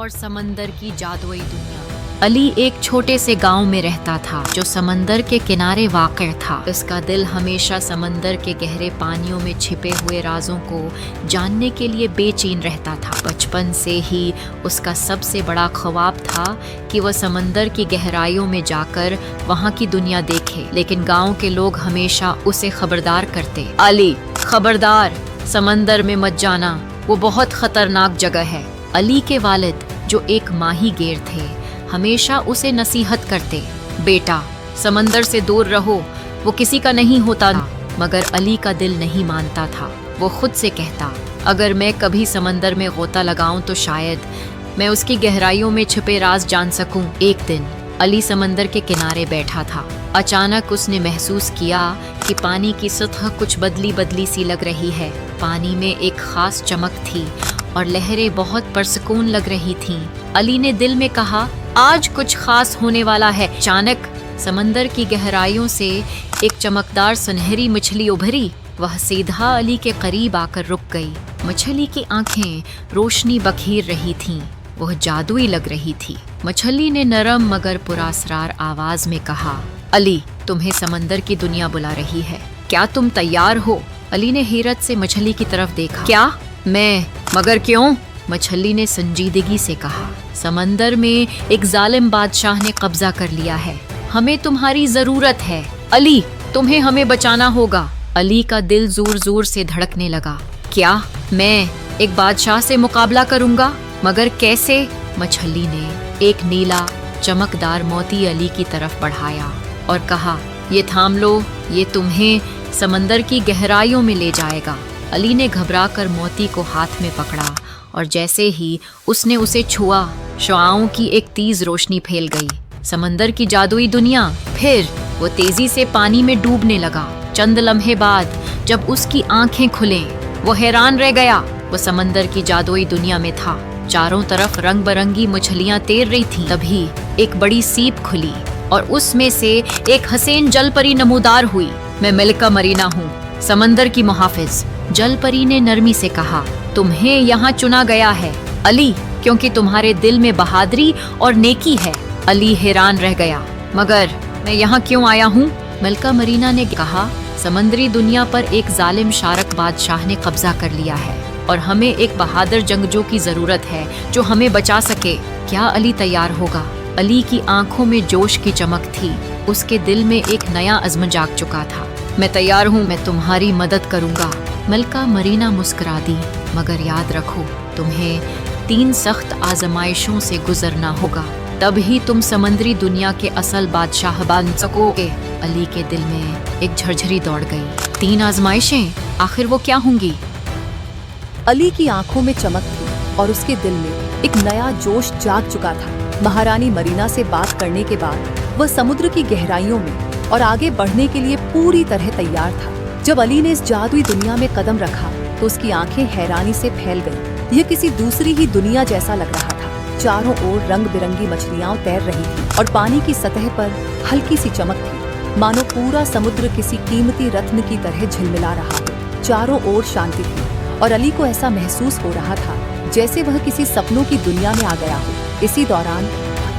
और समंदर की जादुई दुनिया। अली एक छोटे से गांव में रहता था जो समंदर के किनारे वाक़ था। उसका दिल हमेशा समंदर के गहरे पानियों में छिपे हुए राजों को जानने के लिए बेचैन रहता था। बचपन से ही उसका सबसे बड़ा ख्वाब था कि वह समंदर की गहराइयों में जाकर वहाँ की दुनिया देखे, लेकिन गांव के लोग हमेशा उसे खबरदार करते। अली, खबरदार, समंदर में मत जाना, वो बहुत खतरनाक जगह है। अली के वालिद, जो एक माहीगीर थे, हमेशा उसे नसीहत करते, बेटा समंदर से दूर रहो, वो किसी का नहीं होता। मगर अली का दिल नहीं मानता था। वो खुद से कहता, अगर मैं कभी समंदर में गोता लगाऊं तो शायद मैं उसकी गहराइयों में छिपे राज जान सकूं। एक दिन अली समंदर के किनारे बैठा था। अचानक उसने महसूस किया कि पानी की सतह कुछ बदली बदली सी लग रही है। पानी में एक खास चमक थी और लहरें बहुत पुरसुकून लग रही थीं। अली ने दिल में कहा, आज कुछ खास होने वाला है। अचानक समंदर की गहराइयों से एक चमकदार सुनहरी मछली उभरी। वह सीधा अली के करीब आकर रुक गई। मछली की आंखें रोशनी बखेर रही थीं। वह जादुई लग रही थी। मछली ने नरम मगर पुरअसरार आवाज में कहा, अली, तुम्हें समंदर की दुनिया बुला रही है, क्या तुम तैयार हो? अली ने हैरत से मछली की तरफ देखा। क्या? मैं? मगर क्यों? मछली ने संजीदगी से कहा, समंदर में एक जालिम बादशाह ने कब्जा कर लिया है। हमें तुम्हारी जरूरत है। अली, तुम्हें हमें बचाना होगा। अली का दिल जोर जोर से धड़कने लगा। क्या मैं एक बादशाह से मुकाबला करूंगा? मगर कैसे? मछली ने एक नीला चमकदार मोती अली की तरफ बढ़ाया और कहा, ये थाम लो, ये तुम्हें समंदर की गहराइयों में ले जाएगा। अली ने घबराकर मोती को हाथ में पकड़ा और जैसे ही उसने उसे छुआ, शुआओं की एक तेज रोशनी फैल गई। समंदर की जादुई दुनिया। फिर वो तेजी से पानी में डूबने लगा। चंद लम्हे बाद जब उसकी आंखें खुलें, वो हैरान रह गया। वो समंदर की जादुई दुनिया में था। चारों तरफ रंग बिरंगी मछलियां तैर रही थीं। तभी एक बड़ी सीप खुली और उसमें से एक हसीन जलपरी नमूदार हुई। मैं मलिका मरीना हूँ, समंदर की मुहाफिज। जलपरी ने नरमी से कहा, तुम्हें यहाँ चुना गया है अली, क्योंकि तुम्हारे दिल में बहादुरी और नेकी है। अली हैरान रह गया, मगर मैं यहाँ क्यों आया हूँ? मलिका मरीना ने कहा, समंदरी दुनिया पर एक जालिम शारक बादशाह ने कब्जा कर लिया है और हमें एक बहादुर जंगजू की जरूरत है जो हमें बचा सके। क्या अली तैयार होगा? अली की आंखों में जोश की चमक थी। उसके दिल में एक नया अज़्म जाग चुका था। मैं तैयार हूँ, मैं तुम्हारी मदद करूँगा। मलिका मरीना मुस्कुरा दी, मगर याद रखो, तुम्हें 3 सख्त आजमाइशों से गुजरना होगा, तब ही तुम समंदरी दुनिया के असल बादशाह बन सकोगे। अली के दिल में एक झरझरी दौड़ गई। 3 आजमाइशें? आखिर वो क्या होंगी? अली की आंखों में चमक थी और उसके दिल में एक नया जोश जाग चुका था। महारानी मरीना से बात करने के बाद वह समुद्र की गहराइयों में और आगे बढ़ने के लिए पूरी तरह तैयार था। जब अली ने इस जादुई दुनिया में कदम रखा तो उसकी आंखें हैरानी से फैल गईं। यह किसी दूसरी ही दुनिया जैसा लग रहा था। चारों ओर रंग बिरंगी मछलियां तैर रही थी और पानी की सतह पर हल्की सी चमक थी, मानो पूरा समुद्र किसी कीमती रत्न की तरह झिलमिला रहा हो। चारों ओर शांति थी और अली को ऐसा महसूस हो रहा था जैसे वह किसी सपनों की दुनिया में आ गया हो। इसी दौरान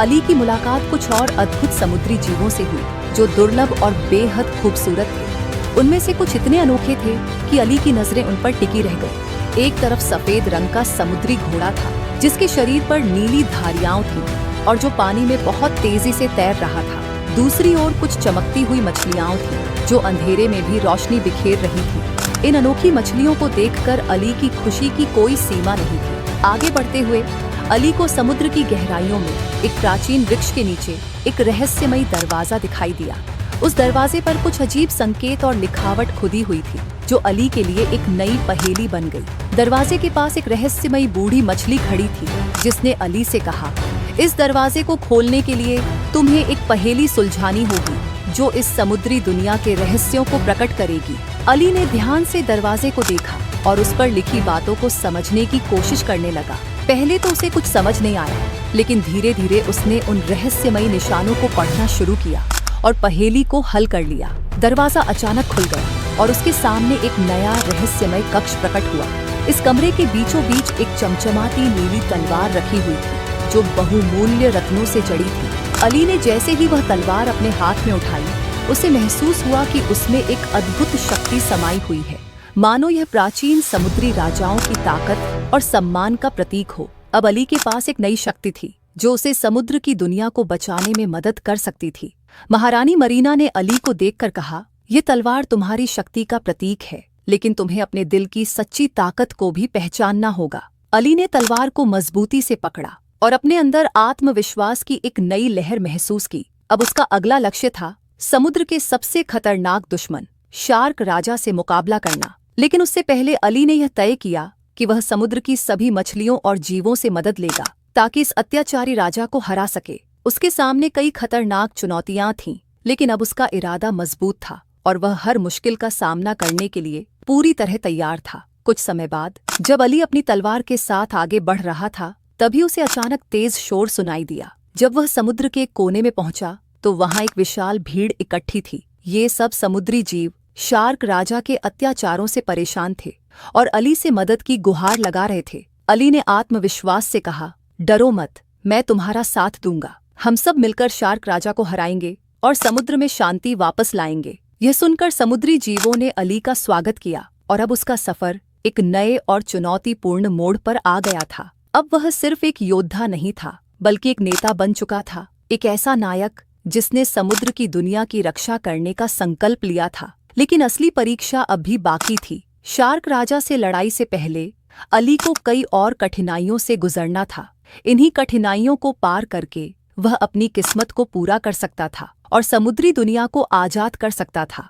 अली की मुलाकात कुछ और अद्भुत समुद्री जीवों से हुई जो दुर्लभ और बेहद खूबसूरत थे। उनमें से कुछ इतने अनोखे थे कि अली की नजरें उन पर टिकी रह गई। एक तरफ सफेद रंग का समुद्री घोड़ा था जिसके शरीर पर नीली धारियां थीं और जो पानी में बहुत तेजी से तैर रहा था। दूसरी ओर कुछ चमकती हुई मछलियां थीं जो अंधेरे में भी रोशनी बिखेर रही थी। इन अनोखी मछलियों को देखकर अली की खुशी की कोई सीमा नहीं थी। आगे बढ़ते हुए अली को समुद्र की गहराइयों में एक प्राचीन वृक्ष के नीचे एक रहस्यमयी दरवाजा दिखाई दिया। उस दरवाजे पर कुछ अजीब संकेत और लिखावट खुदी हुई थी जो अली के लिए एक नई पहेली बन गई। दरवाजे के पास एक रहस्यमयी बूढ़ी मछली खड़ी थी जिसने अली से कहा, इस दरवाजे को खोलने के लिए तुम्हें एक पहेली सुलझानी होगी जो इस समुद्री दुनिया के रहस्यों को प्रकट करेगी। अली ने ध्यान से दरवाजे को देखा और उस पर लिखी बातों को समझने की कोशिश करने लगा। पहले तो उसे कुछ समझ नहीं आया, लेकिन धीरे धीरे उसने उन रहस्यमयी निशानों को पढ़ना शुरू किया और पहेली को हल कर लिया। दरवाजा अचानक खुल गया और उसके सामने एक नया रहस्यमय कक्ष प्रकट हुआ। इस कमरे के बीचों बीच एक चमचमाती नीली तलवार रखी हुई थी जो बहुमूल्य रत्नों से जड़ी थी। अली ने जैसे ही वह तलवार अपने हाथ में उठाई, उसे महसूस हुआ कि उसमें एक अद्भुत शक्ति समाई हुई है, मानो यह प्राचीन समुद्री राजाओं की ताकत और सम्मान का प्रतीक हो। अब अली के पास एक नई शक्ति थी जो उसे समुद्र की दुनिया को बचाने में मदद कर सकती थी। महारानी मरीना ने अली को देखकर कहा, यह तलवार तुम्हारी शक्ति का प्रतीक है, लेकिन तुम्हें अपने दिल की सच्ची ताकत को भी पहचानना होगा। अली ने तलवार को मजबूती से पकड़ा और अपने अंदर आत्मविश्वास की एक नई लहर महसूस की। अब उसका अगला लक्ष्य था समुद्र के सबसे खतरनाक दुश्मन शार्क राजा से मुकाबला करना। लेकिन उससे पहले अली ने यह तय किया कि वह समुद्र की सभी मछलियों और जीवों से मदद लेगा ताकि इस अत्याचारी राजा को हरा सके। उसके सामने कई खतरनाक चुनौतियां थीं, लेकिन अब उसका इरादा मजबूत था और वह हर मुश्किल का सामना करने के लिए पूरी तरह तैयार था। कुछ समय बाद जब अली अपनी तलवार के साथ आगे बढ़ रहा था, तभी उसे अचानक तेज शोर सुनाई दिया। जब वह समुद्र के कोने में पहुंचा तो वहां एक विशाल भीड़ इकट्ठी थी। ये सब समुद्री जीव शार्क राजा के अत्याचारों से परेशान थे और अली से मदद की गुहार लगा रहे थे। अली ने आत्मविश्वास से कहा, डरो मत, मैं तुम्हारा साथ दूंगा। हम सब मिलकर शार्क राजा को हराएंगे और समुद्र में शांति वापस लाएंगे। यह सुनकर समुद्री जीवों ने अली का स्वागत किया और अब उसका सफर एक नए और चुनौतीपूर्ण मोड़ पर आ गया था। अब वह सिर्फ एक योद्धा नहीं था, बल्कि एक नेता बन चुका था, एक ऐसा नायक जिसने समुद्र की दुनिया की रक्षा करने का संकल्प लिया था। लेकिन असली परीक्षा अब भी बाकी थी। शार्क राजा से लड़ाई से पहले अली को कई और कठिनाइयों से गुजरना था। इन्हीं कठिनाइयों को पार करके वह अपनी किस्मत को पूरा कर सकता था और समुद्री दुनिया को आजाद कर सकता था।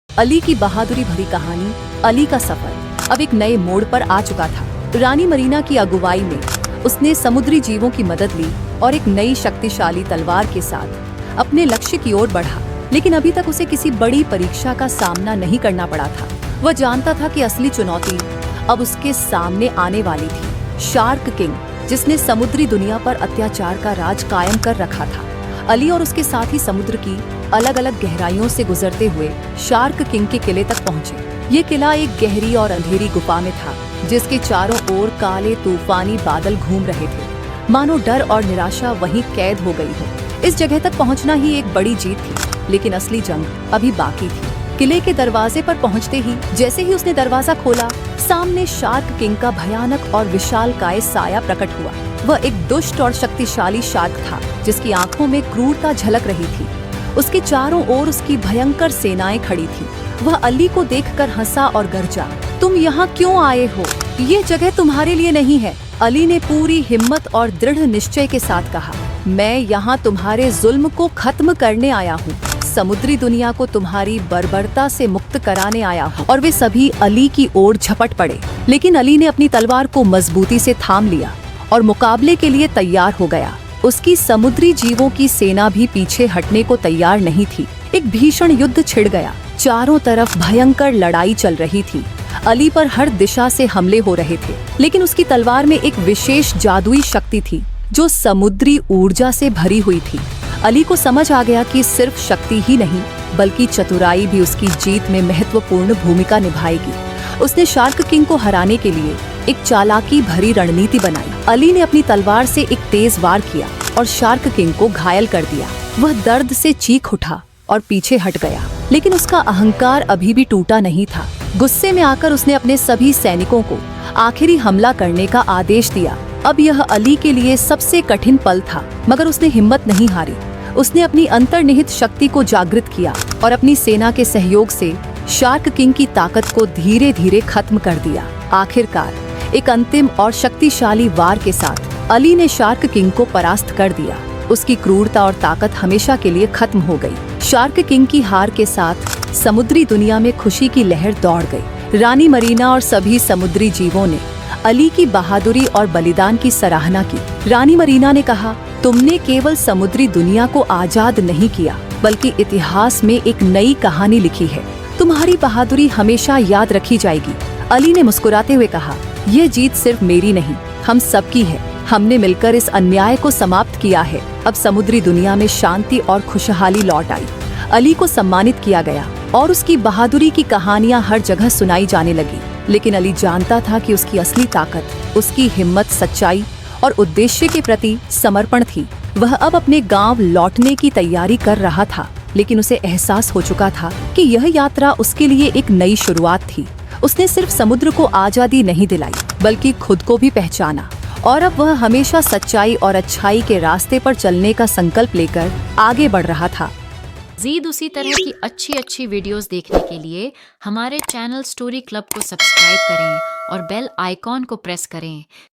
अली की बहादुरी भरी कहानी, अली का सफर अब एक नए मोड़ पर आ चुका था। रानी मरीना की अगुवाई में उसने समुद्री जीवों की मदद ली और एक नई शक्तिशाली तलवार के साथ अपने लक्ष्य की ओर बढ़ा। लेकिन अभी तक उसे किसी बड़ी परीक्षा का सामना नहीं करना पड़ा था। वह जानता था कि असली चुनौती अब उसके सामने आने वाली थी, शार्क किंग, जिसने समुद्री दुनिया पर अत्याचार का राज कायम कर रखा था। अली और उसके साथी समुद्र की अलग अलग गहराइयों से गुजरते हुए शार्क किंग के किले तक पहुंचे। ये किला एक गहरी और अंधेरी गुफा में था, जिसके चारों ओर काले तूफानी बादल घूम रहे थे, मानो डर और निराशा वहीं कैद हो गई हो। इस जगह तक पहुंचना ही एक बड़ी जीत थी, लेकिन असली जंग अभी बाकी थी। किले के दरवाजे पर पहुंचते ही जैसे ही उसने दरवाजा खोला, सामने शार्क किंग का भयानक और विशालकाय साया प्रकट हुआ। वह एक दुष्ट और शक्तिशाली शार्क था, जिसकी आंखों में क्रूरता झलक रही थी। उसके चारों ओर उसकी भयंकर सेनाएं खड़ी थी। वह अली को देखकर हंसा और गरजा, तुम यहाँ क्यों आए हो? ये जगह तुम्हारे लिए नहीं है। अली ने पूरी हिम्मत और दृढ़ निश्चय के साथ कहा, मैं यहाँ तुम्हारे जुल्म को खत्म करने आया हूँ, समुद्री दुनिया को तुम्हारी बर्बरता से मुक्त कराने आया हूँ। और वे सभी अली की ओर झपट पड़े, लेकिन अली ने अपनी तलवार को मजबूती से थाम लिया और मुकाबले के लिए तैयार हो गया। उसकी समुद्री जीवों की सेना भी पीछे हटने को तैयार नहीं थी। एक भीषण युद्ध छिड़ गया। चारों तरफ भयंकर लड़ाई चल रही थी। अली पर हर दिशा से हमले हो रहे थे, लेकिन उसकी तलवार में एक विशेष जादुई शक्ति थी जो समुद्री ऊर्जा से भरी हुई थी। अली को समझ आ गया कि सिर्फ शक्ति ही नहीं, बल्कि चतुराई भी उसकी जीत में महत्वपूर्ण भूमिका निभाएगी। उसने शार्क किंग को हराने के लिए एक चालाकी भरी रणनीति बनाई। अली ने अपनी तलवार से एक तेज वार किया और शार्क किंग को घायल कर दिया। वह दर्द से चीख उठा और पीछे हट गया, लेकिन उसका अहंकार अभी भी टूटा नहीं था। गुस्से में आकर उसने अपने सभी सैनिकों को आखिरी हमला करने का आदेश दिया। अब यह अली के लिए सबसे कठिन पल था, मगर उसने हिम्मत नहीं हारी। उसने अपनी अंतर्निहित शक्ति को जागृत किया और अपनी सेना के सहयोग से शार्क किंग की ताकत को धीरे धीरे खत्म कर दिया। आखिरकार एक अंतिम और शक्तिशाली वार के साथ अली ने शार्क किंग को परास्त कर दिया। उसकी क्रूरता और ताकत हमेशा के लिए खत्म हो गई। शार्क किंग की हार के साथ समुद्री दुनिया में खुशी की लहर दौड़ गई। रानी मरीना और सभी समुद्री जीवों ने अली की बहादुरी और बलिदान की सराहना की। रानी मरीना ने कहा, तुमने केवल समुद्री दुनिया को आजाद नहीं किया, बल्कि इतिहास में एक नई कहानी लिखी है। तुम्हारी बहादुरी हमेशा याद रखी जाएगी। अली ने मुस्कुराते हुए कहा, यह जीत सिर्फ मेरी नहीं, हम सबकी है। हमने मिलकर इस अन्याय को समाप्त किया है। अब समुद्री दुनिया में शांति और खुशहाली लौट आई। अली को सम्मानित किया गया और उसकी बहादुरी की कहानियां हर जगह सुनाई जाने लगी। लेकिन अली जानता था कि उसकी असली ताकत उसकी हिम्मत, सच्चाई और उद्देश्य के प्रति समर्पण थी। वह अब अपने गांव लौटने की तैयारी कर रहा था, लेकिन उसे एहसास हो चुका था कि यह यात्रा उसके लिए एक नई शुरुआत थी। उसने सिर्फ समुद्र को आजादी नहीं दिलाई, बल्कि खुद को भी पहचाना, और अब वह हमेशा सच्चाई और अच्छाई के रास्ते पर चलने का संकल्प लेकर आगे बढ़ रहा था। मज़ीद उसी तरह की अच्छी वीडियोस देखने के लिए हमारे चैनल स्टोरी क्लब को सब्सक्राइब करें और बेल आइकॉन को प्रेस करें